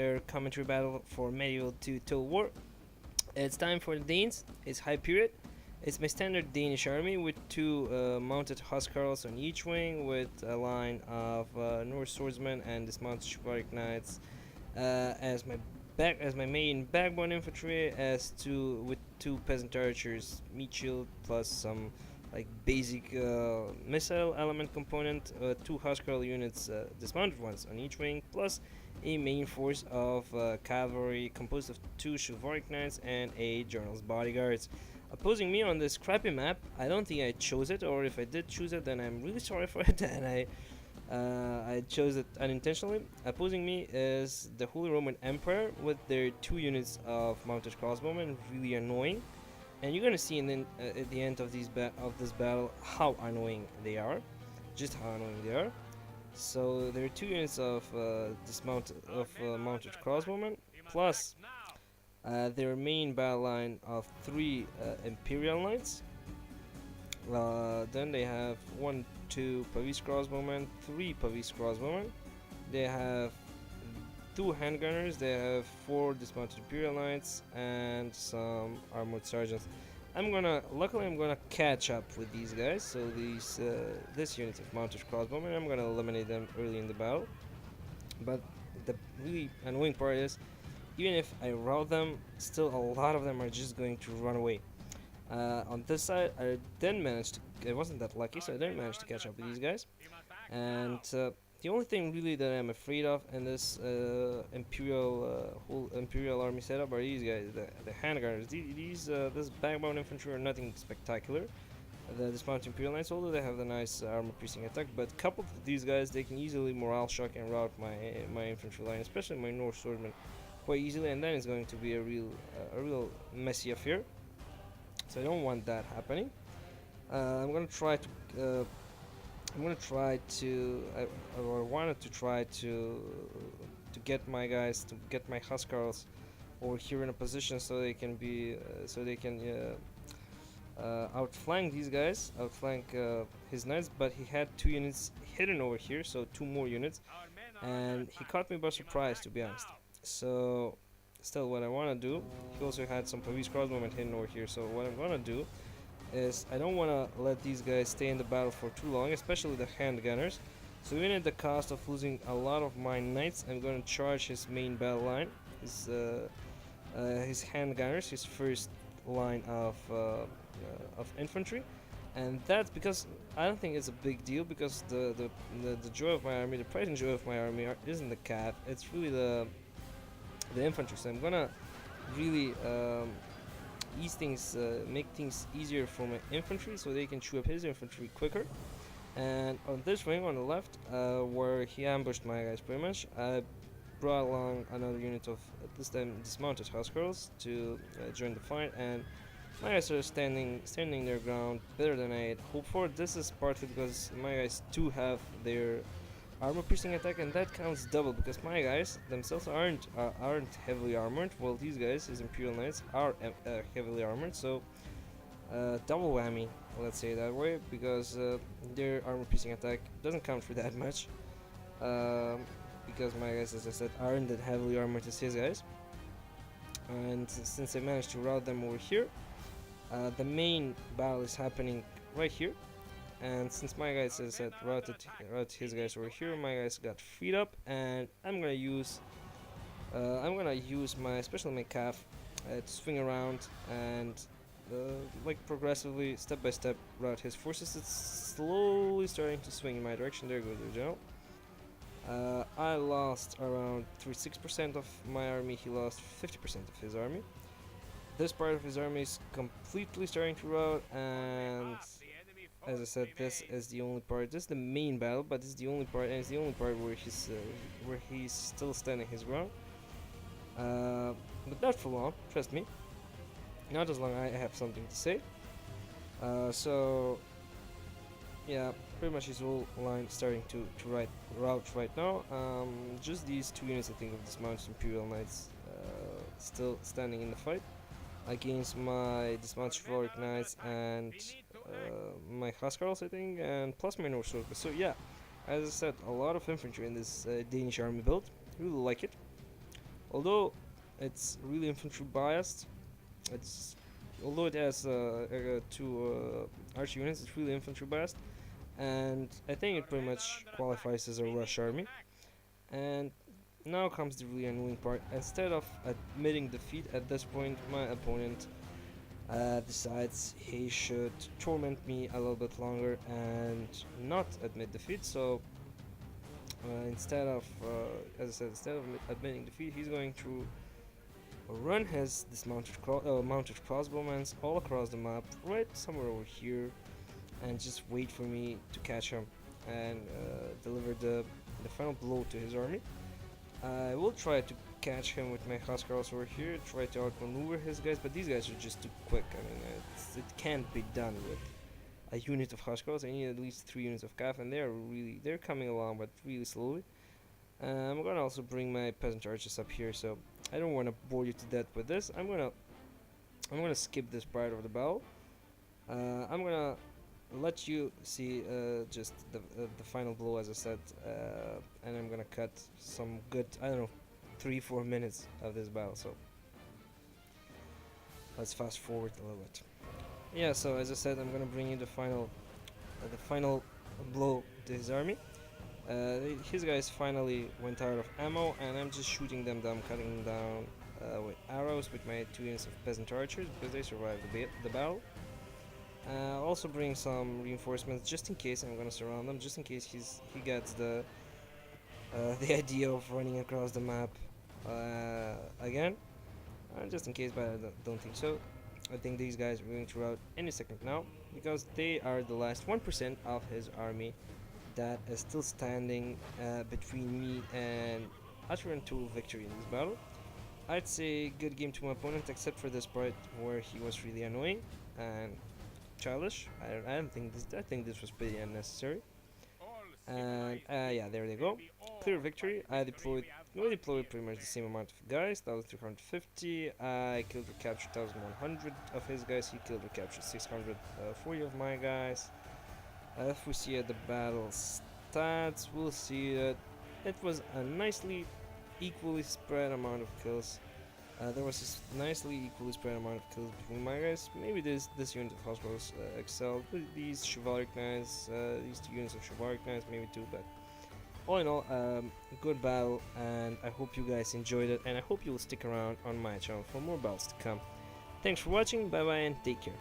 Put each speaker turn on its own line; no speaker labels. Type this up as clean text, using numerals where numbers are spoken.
another commentary battle for Medieval to Total War. It's time for the Danes. It's High Period. It's my standard Danish army with two mounted Huscarls on each wing, with a line of Norse Swordsmen and Dismounted Chilvaric Knights as my main backbone infantry, with two Peasant Archers, meat shield plus some like basic missile element component, two Huscarl units, dismounted ones on each wing, plus a main force of cavalry composed of two Chilvaric Knights and a General's Bodyguards. Opposing me on this crappy map, I don't think I chose it, or if I did choose it, then I'm really sorry for it, and I chose it unintentionally. Opposing me is the Holy Roman Empire with their two units of mounted crossbowmen, really annoying. And you're gonna see at the end of this battle how annoying they are, just how annoying they are. So there are two units of mounted crossbowmen, plus their main battle line of three Imperial Knights. Then they have 2 Pavis crossbowmen, 3 Pavis crossbowmen. They have 2 handgunners. They have 4 dismounted Imperial Knights and some armored sergeants. Luckily I'm gonna catch up with these guys. So this unit of mounted crossbowmen, I'm gonna eliminate them early in the battle. But the really annoying part is, even if I rout them, still a lot of them are just going to run away. On this side, I wasn't that lucky, so I didn't manage to catch up with these guys. And the only thing really that I'm afraid of in this whole Imperial army setup are these guys, the handgunners. This backbone infantry are nothing spectacular. The dismounted Imperial Knights, although they have the nice armor-piercing attack, but coupled with these guys, they can easily morale shock and rout my infantry line, especially my Norse Swordsmen, quite easily, and then it's going to be a real messy affair. So I don't want that happening. I wanted to try to get my guys, to get my Huscarls over here in a position so they can outflank these guys, his knights. But he had 2 units hidden over here, so 2 more units, and he caught me by surprise, to be honest. So still, what I want to do, he also had some Pavis crossbowmen hidden over here, so what I'm gonna do is, I don't want to let these guys stay in the battle for too long, especially the handgunners. So even at the cost of losing a lot of my knights, I'm going to charge his main battle line, his handgunners, his first line of infantry. And that's because I don't think it's a big deal, because the joy of my army, the pride and joy of my army isn't the cav, it's really the infantry. So I'm gonna really make things easier for my infantry, so they can chew up his infantry quicker. And on this wing on the left, where he ambushed my guys pretty much, I brought along another unit of, this time, dismounted Huscarls to join the fight, and my guys are standing their ground better than I had hoped for. This is partly because my guys too have their armor-piercing attack, and that counts double, because my guys themselves aren't heavily armored, while these guys, his Imperial Knights, are heavily armored. So double whammy, let's say that way, because their armor-piercing attack doesn't count for that much, because my guys, as I said, aren't that heavily armored as his guys. And since I managed to rout them over here, the main battle is happening right here. And since my guys, as I said, routed his guys over here, my guys got freed up, and I'm gonna use especially my cav, to swing around and like progressively, step by step, route his forces. It's slowly starting to swing in my direction. There goes the general. I lost around 36% of my army. He lost 50% of his army. This part of his army is completely starting to rout, and as I said, this is the only part. This is the main battle, but this is the only part, and it's the only part where he's still standing his ground. But not for long, trust me. Not as long as I have something to say. So yeah, pretty much his whole line starting to rout right now. Just these 2 units, I think, of dismounted Imperial Knights still standing in the fight against my Dismounted Chilvaric Knights and my Huscarls, I think, and plus my Norse Swordsmen. So yeah, as I said, a lot of infantry in this Danish army build. Really like it. Although it's really infantry biased, it's although it has two archer units, it's really infantry biased, and I think it pretty much qualifies as a rush army. And now comes the really annoying part. Instead of admitting defeat at this point, my opponent decides he should torment me a little bit longer and not admit defeat. So instead of, as I said, instead of admitting defeat, he's going to run his dismounted mounted crossbowmen all across the map, right somewhere over here, and just wait for me to catch him and deliver the final blow to his army. I will try to catch him with my Huscarls over here, try to outmaneuver his guys, but these guys are just too quick. I mean, it can't be done with a unit of Huscarls. I need at least 3 units of Calf, and they're coming along, but really slowly. I'm gonna also bring my Peasant Archers up here, so I don't want to bore you to death with this. I'm gonna skip this part of the battle. I'm gonna let you see just the final blow, as I said, and I'm gonna cut some good, I don't know, 3-4 minutes of this battle. So let's fast forward a little bit. Yeah, so as I said, I'm gonna bring you the final blow to his army. His guys finally went out of ammo, and I'm just shooting them down, cutting them down with arrows with my 2 units of Peasant Archers because they survived the battle. Also bring some reinforcements just in case I'm gonna surround them, just in case he gets the idea of running across the map again. Just in case, but I don't think so. I think these guys are going to rout any second now, because they are the last 1% of his army that is still standing between me and utter and total victory in this battle. I'd say good game to my opponent, except for this part where he was really annoying and childish. I think this was pretty unnecessary. And yeah, there they go. Clear victory. We deployed pretty much the same amount of guys, 1,350. I killed or captured 1,100 of his guys. He killed or captured 640 of my guys. If we see at the battle stats, we'll see that it was a nicely equally spread amount of kills. There was this nicely equally spread amount of kills between my guys. Maybe this unit of Huscarls excelled. These Chilvaric Knights, these 2 units of Chilvaric Knights, maybe 2, but all in all, good battle, and I hope you guys enjoyed it, and I hope you will stick around on my channel for more battles to come. Thanks for watching, bye bye, and take care.